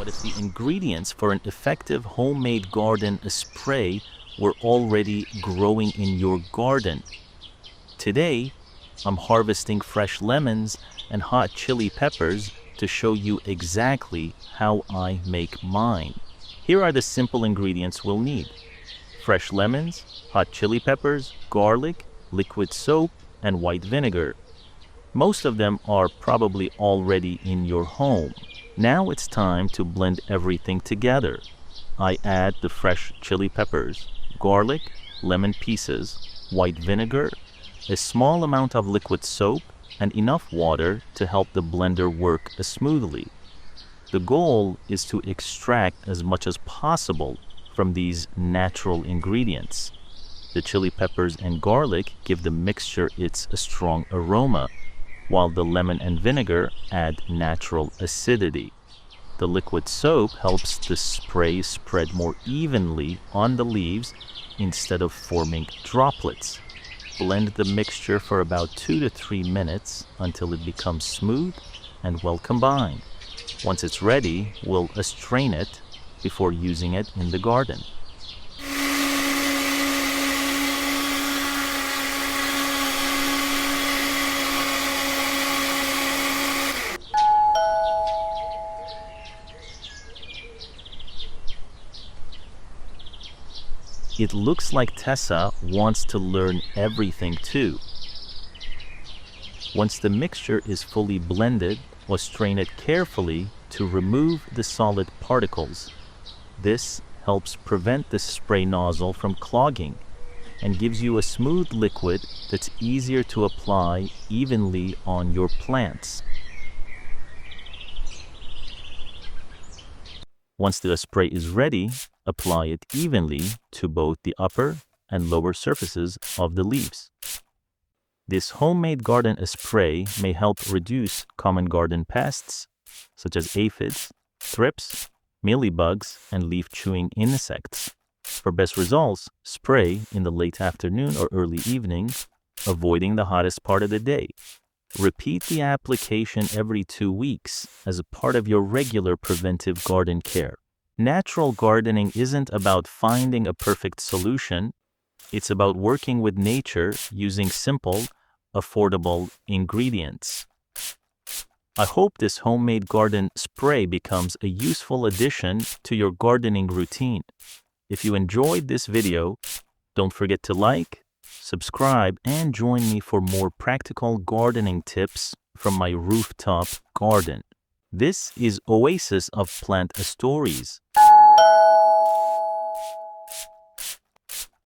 What if the ingredients for an effective homemade garden spray were already growing in your garden? Today, I'm harvesting fresh lemons and hot chili peppers to show you exactly how I make mine. Here are the simple ingredients we'll need: fresh lemons, hot chili peppers, garlic, liquid soap, and white vinegar. Most of them are probably already in your home. Now it's time to blend everything together. I add the fresh chili peppers, garlic, lemon pieces, white vinegar, a small amount of liquid soap, and enough water to help the blender work smoothly. The goal is to extract as much as possible from these natural ingredients. The chili peppers and garlic give the mixture its strong aroma, while the lemon and vinegar add natural acidity. The liquid soap helps the spray spread more evenly on the leaves instead of forming droplets. Blend the mixture for about 2 to 3 minutes until it becomes smooth and well combined. Once it's ready, we'll strain it before using it in the garden. It looks like Tessa wants to learn everything too. Once the mixture is fully blended, we'll strain it carefully to remove the solid particles. This helps prevent the spray nozzle from clogging and gives you a smooth liquid that's easier to apply evenly on your plants. Once the spray is ready, apply it evenly to both the upper and lower surfaces of the leaves. This homemade garden spray may help reduce common garden pests such as aphids, thrips, mealybugs, and leaf-chewing insects. For best results, spray in the late afternoon or early evening, avoiding the hottest part of the day. Repeat the application every 2 weeks as a part of your regular preventive garden care. Natural gardening isn't about finding a perfect solution. It's about working with nature using simple, affordable ingredients. I hope this homemade garden spray becomes a useful addition to your gardening routine. If you enjoyed this video, don't forget to like, subscribe, and join me for more practical gardening tips from my rooftop garden. This is Oasis of Plant Stories.